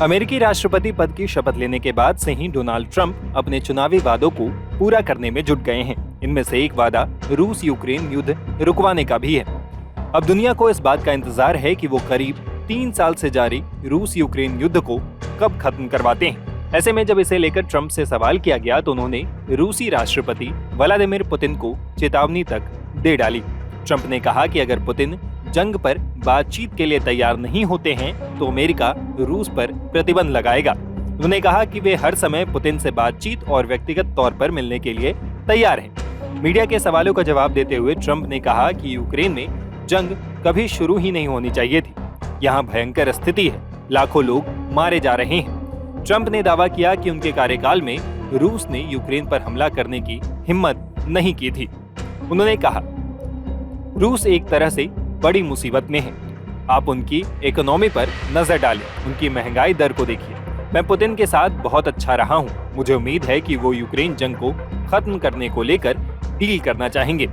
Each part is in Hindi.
अमेरिकी राष्ट्रपति पद की शपथ लेने के बाद से ही डोनाल्ड ट्रंप अपने चुनावी वादों को पूरा करने में जुट गए हैं। इनमें से एक वादा रूस यूक्रेन युद्ध रुकवाने का भी है। अब दुनिया को इस बात का इंतजार है कि वो करीब 3 साल से जारी रूस यूक्रेन युद्ध को कब खत्म करवाते हैं। ऐसे में जब इसे लेकर ट्रंप से सवाल किया गया तो उन्होंने रूसी राष्ट्रपति व्लादिमीर पुतिन को चेतावनी तक दे डाली। ट्रंप ने कहा कि अगर पुतिन जंग पर बातचीत के लिए तैयार नहीं होते हैं तो अमेरिका रूस पर प्रतिबंध लगाएगा। उन्होंने कहा कि वे हर समय पुतिन से बातचीत और व्यक्तिगत तौर पर मिलने के लिए तैयार हैं। मीडिया के सवालों का जवाब देते हुए ट्रंप ने कहा कि यूक्रेन में जंग कभी शुरू ही नहीं होनी चाहिए थी। यहाँ भयंकर स्थिति है, लाखों लोग मारे जा रहे हैं। ट्रंप ने दावा किया कि उनके कार्यकाल में रूस ने यूक्रेन पर हमला करने की हिम्मत नहीं की थी। उन्होंने कहा, रूस एक तरह से बड़ी मुसीबत में है। आप उनकी इकोनॉमी पर नजर डालें, उनकी महंगाई दर को देखिए। मैं पुतिन के साथ बहुत अच्छा रहा हूं। मुझे उम्मीद है कि वो यूक्रेन जंग को खत्म करने को लेकर डील करना चाहेंगे।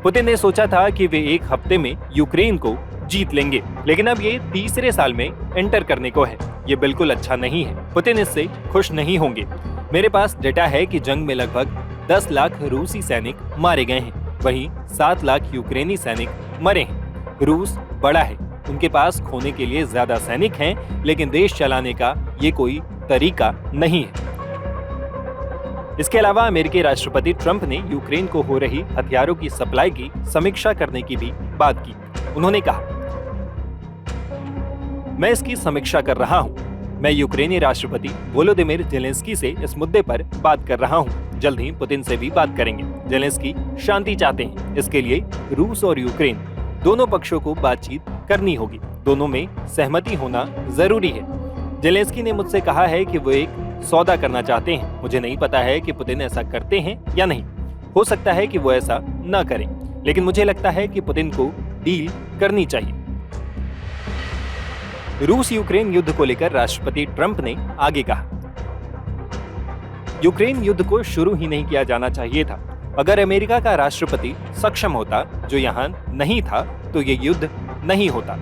पुतिन ने सोचा था कि वे 1 हफ्ते में यूक्रेन को जीत लेंगे, लेकिन अब ये तीसरे साल में एंटर करने को है। ये बिल्कुल अच्छा नहीं है। पुतिन इससे खुश नहीं होंगे। मेरे पास डेटा है कि जंग में लगभग 10 लाख रूसी सैनिक मारे गए हैं, वहीं 7 लाख यूक्रेनी सैनिक मरे हैं। रूस बड़ा है, उनके पास खोने के लिए ज्यादा सैनिक हैं, लेकिन देश चलाने का ये कोई तरीका नहीं है। इसके अलावा अमेरिकी राष्ट्रपति ट्रंप ने यूक्रेन को हो रही हथियारों की सप्लाई की समीक्षा करने की भी बात की। उन्होंने कहा, मैं इसकी समीक्षा कर रहा हूं। मैं यूक्रेनी राष्ट्रपति वोलोदिमीर जेलेंस्की से इस मुद्दे पर बात कर रहा हूं। जल्द ही पुतिन से भी बात करेंगे। जेलेंस्की शांति चाहते हैं। इसके लिए रूस और यूक्रेन दोनों पक्षों को बातचीत करनी होगी। दोनों में सहमति होना जरूरी है। जेलेंस्की ने मुझसे कहा है कि वो एक सौदा करना चाहते हैं। मुझे नहीं पता है कि पुतिन ऐसा करते हैं या नहीं। हो सकता है कि वो ऐसा न करें, लेकिन मुझे लगता है कि पुतिन को डील करनी चाहिए। रूस यूक्रेन युद्ध को लेकर राष्ट्रपति ट्रंप ने आगे कहा, यूक्रेन युद्ध को शुरू ही नहीं किया जाना चाहिए था। अगर अमेरिका का राष्ट्रपति सक्षम होता, जो यहाँ नहीं था, तो ये युद्ध नहीं होता।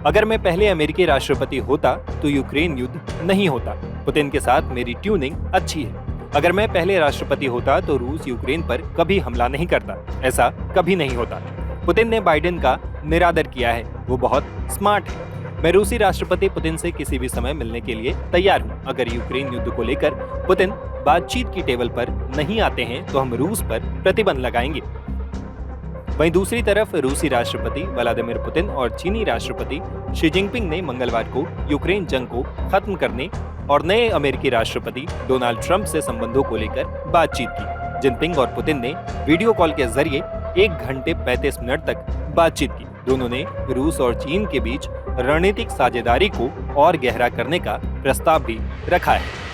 अगर मैं पहले अमेरिकी राष्ट्रपति होता तो यूक्रेन युद्ध नहीं होता। पुतिन के साथ मेरी ट्यूनिंग अच्छी है। अगर मैं पहले राष्ट्रपति होता तो रूस यूक्रेन पर कभी हमला नहीं करता। ऐसा कभी नहीं होता। पुतिन ने बाइडेन का निरादर किया है। वो बहुत स्मार्ट है। मैं रूसी राष्ट्रपति पुतिन से किसी भी समय मिलने के लिए तैयार हूँ। अगर यूक्रेन युद्ध को लेकर पुतिन बातचीत की टेबल पर नहीं आते हैं तो हम रूस पर प्रतिबंध लगाएंगे। वहीं दूसरी तरफ रूसी राष्ट्रपति व्लादिमीर पुतिन और चीनी राष्ट्रपति शी जिनपिंग ने मंगलवार को यूक्रेन जंग को खत्म करने और नए अमेरिकी राष्ट्रपति डोनाल्ड ट्रंप से संबंधों को लेकर बातचीत की। जिनपिंग और पुतिन ने वीडियो कॉल के जरिए 1 घंटे 35 मिनट तक बातचीत की। दोनों ने रूस और चीन के बीच रणनीतिक साझेदारी को और गहरा करने का प्रस्ताव भी रखा है।